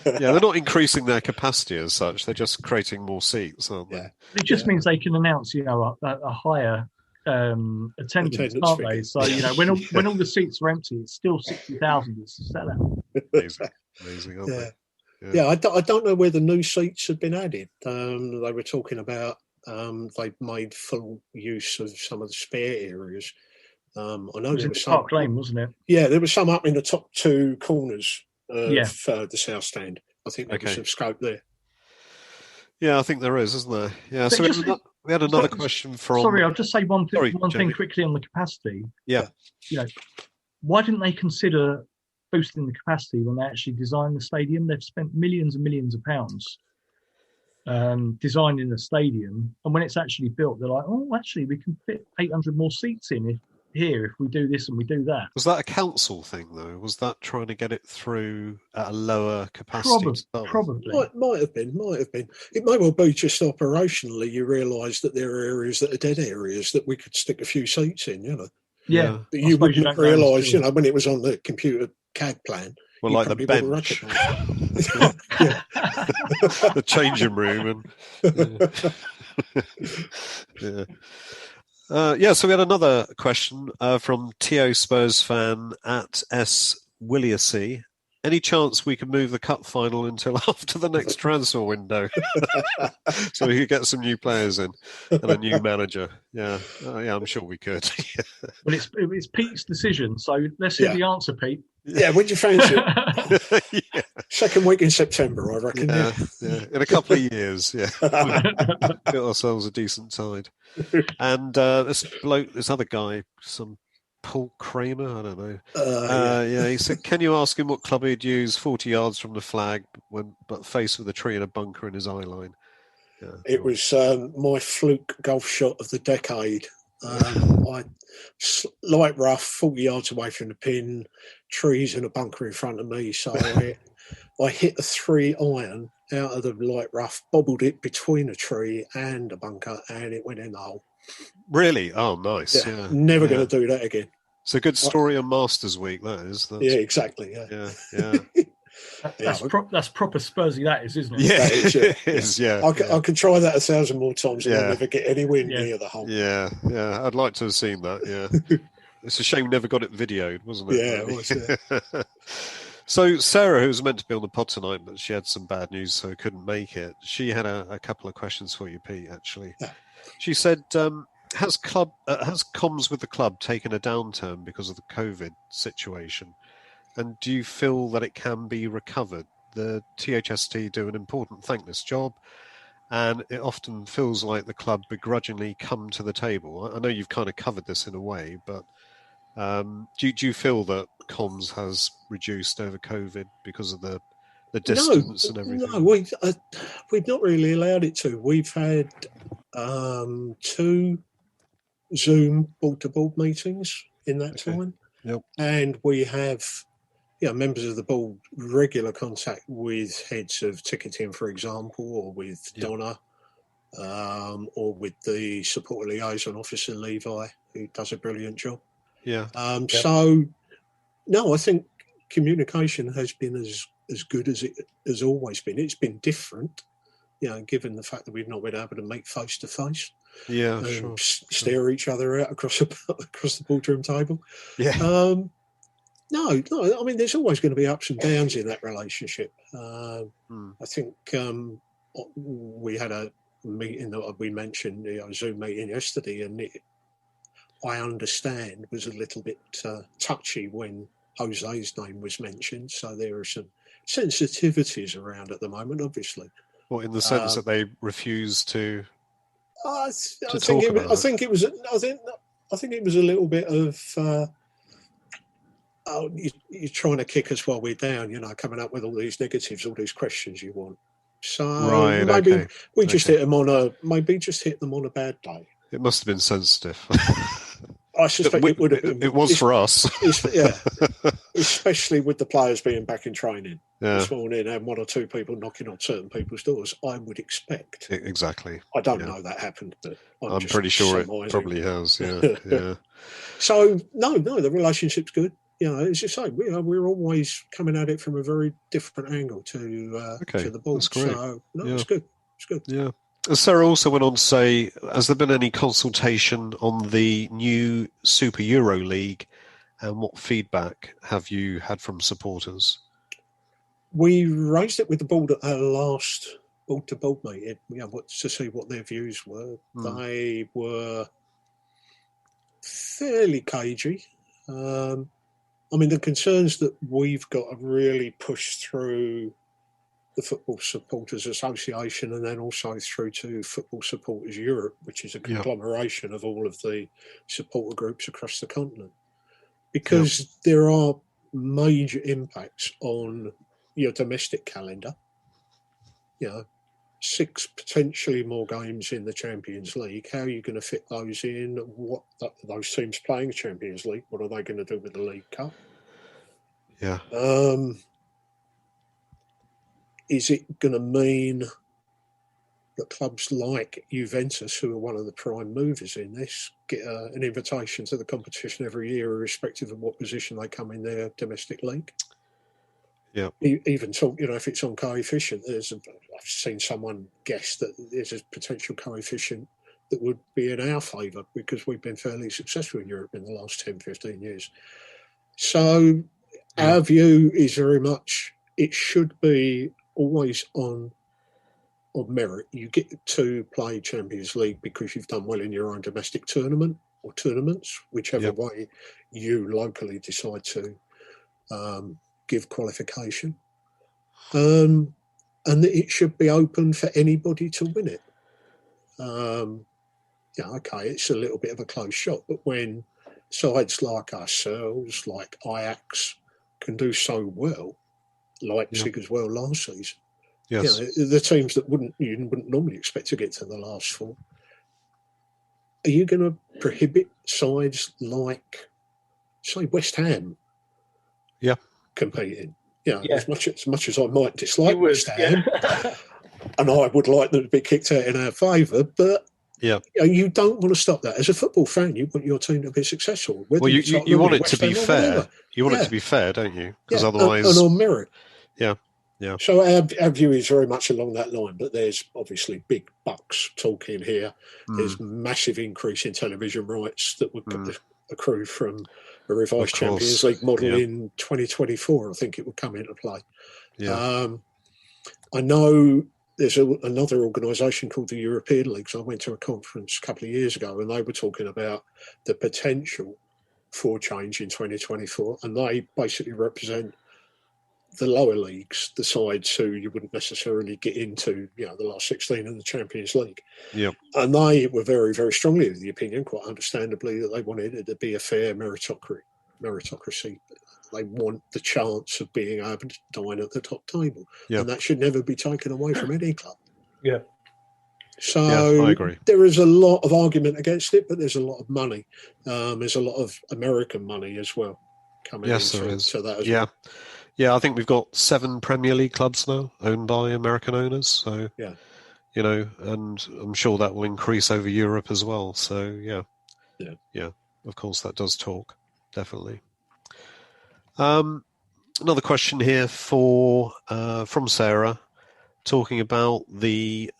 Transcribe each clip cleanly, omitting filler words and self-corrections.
Yeah, they're not increasing their capacity as such. They're just creating more seats, aren't they? Yeah. It just means they can announce, a higher attendance, aren't they? figures. So when all the seats are empty, it's still 60,000. It's a sellout. Amazing, aren't they? Yeah, I don't know where the new seats have been added. They were talking about they've made full use of some of the spare areas. I know there was some Park Lane, wasn't it? Yeah, there was some up in the top two corners of Yeah. The South Stand. I think there was some scope there. Yeah, I think there is, isn't there? Yeah. So we had another question from. Sorry, I'll just say one thing Jamie. quickly on the capacity. Yeah. Why didn't they consider boosting the capacity when they actually designed the stadium? They've spent millions and millions of pounds designing the stadium, and when it's actually built, they're like, oh, actually, we can fit 800 more seats in here if we do this and we do that. Was that a council thing, though? Was that trying to get it through at a lower capacity? Probably. Might have been. It may well be just operationally you realise that there are areas that are dead areas that we could stick a few seats in, Yeah. But you wouldn't realise, when it was on the computer CAD plan. Well, like the bench. The changing room. So we had another question from TO Spurs fan at S. Williacy. Any chance we could move the cup final until after the next transfer window, so we could get some new players in and a new manager? Yeah, I'm sure we could. Well, it's Pete's decision, so let's hear the answer, Pete. Yeah, when do you fancy it? Second week in September, I reckon. Yeah. In a couple of years, get ourselves a decent side. And this other guy, some Paul Kramer, I don't know. He said, can you ask him what club he'd use 40 yards from the flag but faced with a tree and a bunker in his eye line? Yeah, it was my fluke golf shot of the decade. Light rough, 40 yards away from the pin, trees and a bunker in front of me. So I hit a 3-iron out of the light rough, bobbled it between a tree and a bunker, and it went in the hole. Really? Oh, nice. Yeah. Never going to do that again. It's a good story on Masters Week, that is. Yeah, exactly. Yeah. That's proper Spursy, that is, isn't it? Yeah, it is. Yeah. I can try that 1,000 more times and I'll never get anywhere near the hole. Yeah. I'd like to have seen that. Yeah. It's a shame we never got it videoed, wasn't it? Yeah, it was. So Sarah, who was meant to be on the pod tonight, but she had some bad news, so couldn't make it. She had a couple of questions for you, Pete. Actually, she said, "Has comms with the club taken a downturn because of the COVID situation? And do you feel that it can be recovered? The THST do an important thankless job, and it often feels like the club begrudgingly come to the table. I know you've kind of covered this in a way, but do you feel that comms has reduced over COVID because of the distance and everything? No, we've not really allowed it to. We've had 2 Zoom board-to-board meetings in that time. Yep. And we have members of the board regular contact with heads of ticketing, for example, or with Donna, or with the support liaison officer, Levi, who does a brilliant job. Yeah. So, no, I think communication has been as good as it has always been. It's been different, given the fact that we've not been able to meet face to face. Yeah, sure. Stare each other out across the boardroom table. Yeah. No. I mean, there's always going to be ups and downs in that relationship. I think we had a meeting that we mentioned, a Zoom meeting yesterday, and I understand was a little bit touchy when Jose's name was mentioned. So there are some sensitivities around at the moment, obviously. Well, in the sense that they refuse to. I think it was a little bit of. You're trying to kick us while we're down, coming up with all these negatives, all these questions you want. So maybe we just hit them on a bad day. It must have been sensitive. I suspect it would have been. It was for us. Especially with the players being back in training this morning and 1 or 2 people knocking on certain people's doors. I would expect. Exactly. I don't know that happened, but I'm pretty sure it probably has. Yeah. So no, the relationship's good. as you say, we're always coming at it from a very different angle to the ball. That's great. So it's good. It's good. Yeah. Sarah also went on to say, has there been any consultation on the new Super Euro League, and what feedback have you had from supporters? We raised it with the board at our last board-to-board meeting, to see what their views were. They were fairly cagey. The concerns that we've got to really push through the Football Supporters Association and then also through to Football Supporters Europe, which is a conglomeration of all of the supporter groups across the continent. Because there are major impacts on your domestic calendar. 6 potentially more games in the Champions League. How are you going to fit those in? What those teams playing Champions League? What are they going to do with the League Cup? Yeah. Is it going to mean that clubs like Juventus, who are one of the prime movers in this, get an invitation to the competition every year, irrespective of what position they come in their domestic league? Yeah. Even talk, if it's on coefficient, I've seen someone guess that there's a potential coefficient that would be in our favour because we've been fairly successful in Europe in the last 10, 15 years. So our view is very much it should be always on merit. You get to play Champions League because you've done well in your own domestic tournament or tournaments, whichever way you locally decide to give qualification. And that it should be open for anybody to win it. It's a little bit of a close shot, but when sides like ourselves, like Ajax, can do so well, Leipzig as well last season, the teams that you wouldn't normally expect to get to the last 4, are you going to prohibit sides like, say, West Ham competing? As much as I might dislike West Ham, and I would like them to be kicked out in our favour, but you don't want to stop that. As a football fan, you want your team to be successful. Well, you want it to be fair. You want it to be fair, don't you? Because otherwise, and on merit. Yeah. So our view is very much along that line, but there's obviously big bucks talking here. There's massive increase in television rights that would accrue from a revised Champions League model in 2024. I think it would come into play. I know there's another organisation called the European Leagues. I went to a conference a couple of years ago and they were talking about the potential for change in 2024, and they basically represent the lower leagues, the sides who you wouldn't necessarily get into, the last 16 in the Champions League. And they were very, very strongly of the opinion, quite understandably, that they wanted it to be a fair meritocracy. They want the chance of being able to dine at the top table. And that should never be taken away from any club. So I agree. There is a lot of argument against it, but there's a lot of money. There's a lot of American money as well coming into that as well. Yeah, I think we've got 7 Premier League clubs now owned by American owners. So, and I'm sure that will increase over Europe as well. So, of course, that does talk, definitely. Another question here from Sarah, talking about the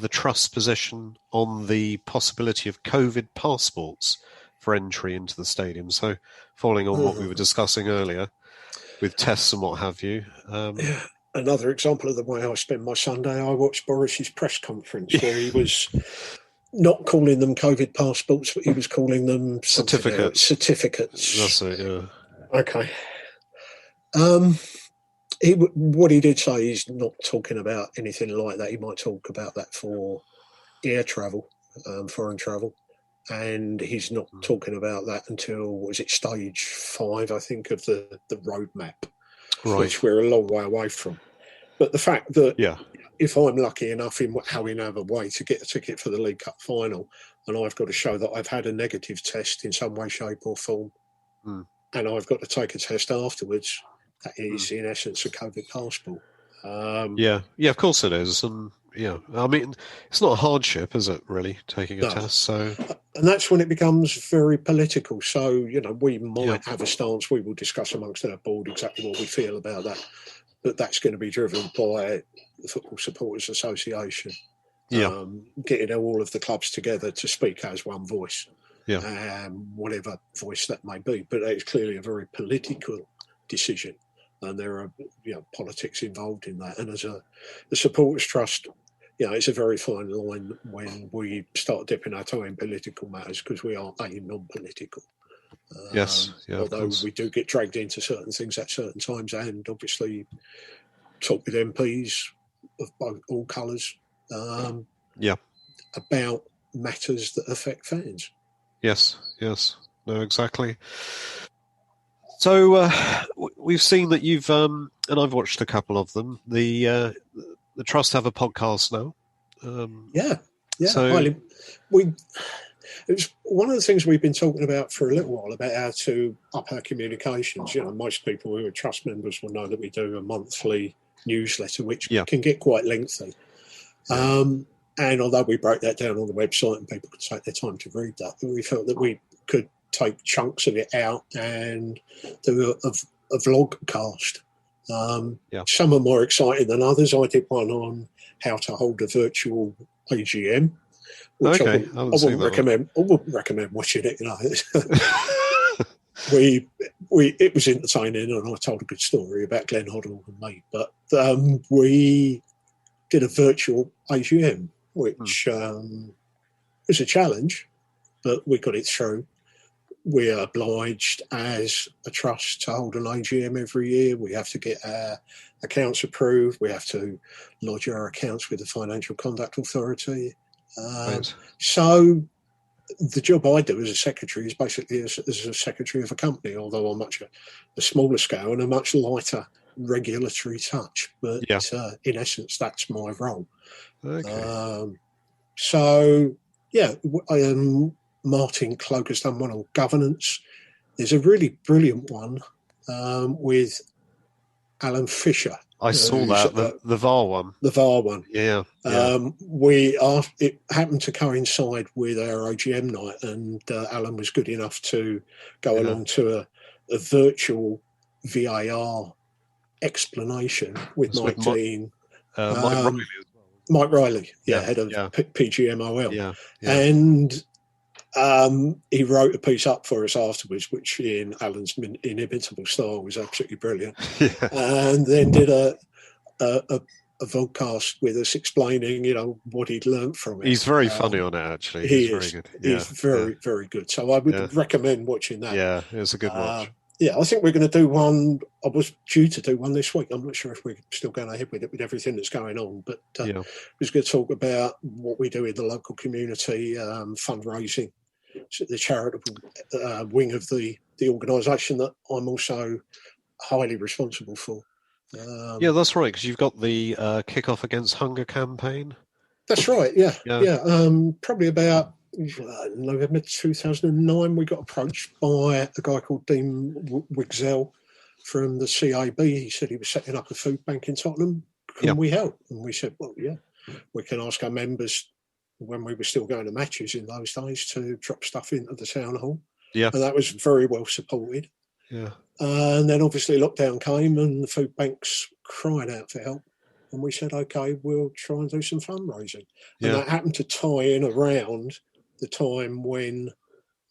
trust's position on the possibility of COVID passports for entry into the stadium. So, following on what we were discussing earlier, with tests and what have you. Another example of the way I spend my Sunday, I watched Boris's press conference where he was not calling them COVID passports, but he was calling them certificates. That's it, yeah. Okay. What he did say, he's not talking about anything like that. He might talk about that for air travel, foreign travel. And he's not talking about that until, stage 5, I think, of the roadmap, which we're a long way away from. But the fact that if I'm lucky enough in however way to get a ticket for the League Cup final, and I've got to show that I've had a negative test in some way, shape or form, and I've got to take a test afterwards, that is, in essence, a COVID passport. Of course it is. And, yeah. I mean, it's not a hardship, is it? Really, taking a No. test. So, and that's when it becomes very political. So, we might Yeah. have a stance. We will discuss amongst our board exactly what we feel about that. But that's going to be driven by the Football Supporters Association. Yeah. Getting all of the clubs together to speak as one voice. Yeah. Whatever voice that may be. But it's clearly a very political decision. And there are politics involved in that. And as the Supporters Trust, it's a very fine line when we start dipping our toe in political matters, because we are non-political. Yes. Yeah. Of Although course. we do get dragged into certain things at certain times, and obviously talk with MPs of all colours about matters that affect fans. Yes. Yes. No, exactly. So we've seen that you've, and I've watched a couple of them. The Trust have a podcast now. So it's one of the things we've been talking about for a little while, about how to up our communications. Most people who are Trust members will know that we do a monthly newsletter, which can get quite lengthy. And although we broke that down on the website and people could take their time to read that, we felt that we could take chunks of it out and do a vlog cast. Some are more exciting than others. I did one on how to hold a virtual AGM, which I wouldn't recommend. I wouldn't recommend watching it. It was entertaining, and I told a good story about Glenn Hoddle and me. But we did a virtual AGM, which was a challenge, but we got it through. We're obliged as a trust to hold an AGM every year. We have to get our accounts approved. We have to lodge our accounts with the Financial Conduct Authority. So the job I do as a secretary is basically as a secretary of a company, although on much a smaller scale and a much lighter regulatory touch. But in essence, that's my role. Martin Cloak has done one on governance. There's a really brilliant one with Alan Fisher. I saw that, the VAR one. The VAR one. Yeah. It happened to coincide with our AGM night, and Alan was good enough to go along to a virtual VAR explanation with Mike Dean. Mike Riley, head of PGMOL. And he wrote a piece up for us afterwards, which in Alan's inimitable style was absolutely brilliant. And then did a vodcast with us explaining, what he'd learned from it. He's very funny on it, actually. He's very good. He's very, very good. So I would recommend watching that. Yeah, it's a good watch. I think we're going to do one. I was due to do one this week. I'm not sure if we're still going ahead with it, with everything that's going on. But it was going to talk about what we do in the local community, fundraising, so the charitable wing of the organisation that I'm also highly responsible for. That's right, because you've got the Kick-Off Against Hunger campaign. That's right, probably about November 2009, we got approached by a guy called Dean Wigzell from the CAB. He said he was setting up a food bank in Tottenham. Can we help? And we said, well, we can ask our members, when we were still going to matches in those days, to drop stuff into the town hall. And that was very well supported. And then obviously lockdown came and the food banks cried out for help. And we said, okay, we'll try and do some fundraising. And that happened to tie in around the time when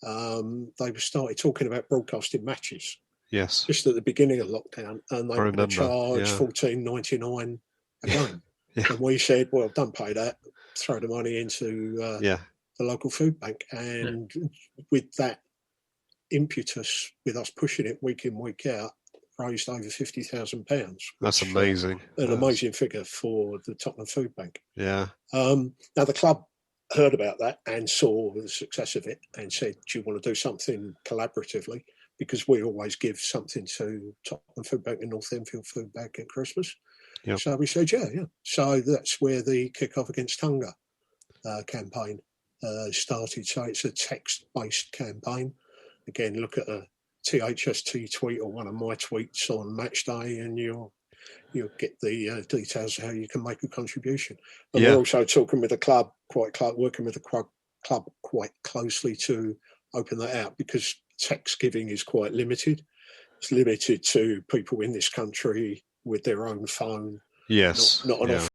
they started talking about broadcasting matches. Yes. Just at the beginning of lockdown. And they were going to charge $14.99 a game. And we said, well, don't pay that. Throw the money into the local food bank. And with that impetus, with us pushing it week in, week out, raised over £50,000. That's amazing. An amazing figure for the Tottenham Food Bank. Yeah. Now the club heard about that and saw the success of it and said, do you want to do something collaboratively? Because we always give something to Tottenham Food Bank and North Enfield Food Bank at Christmas. So we said, So that's where the Kick-Off Against Hunger campaign started. So it's a text-based campaign. Again, look at a THST tweet or one of my tweets on match day and you'll you'll get the details of how you can make a contribution. And we're also talking with the club, working with the club quite closely to open that out, because tax giving is quite limited. It's limited to people in this country with their own phone. Yes. Not an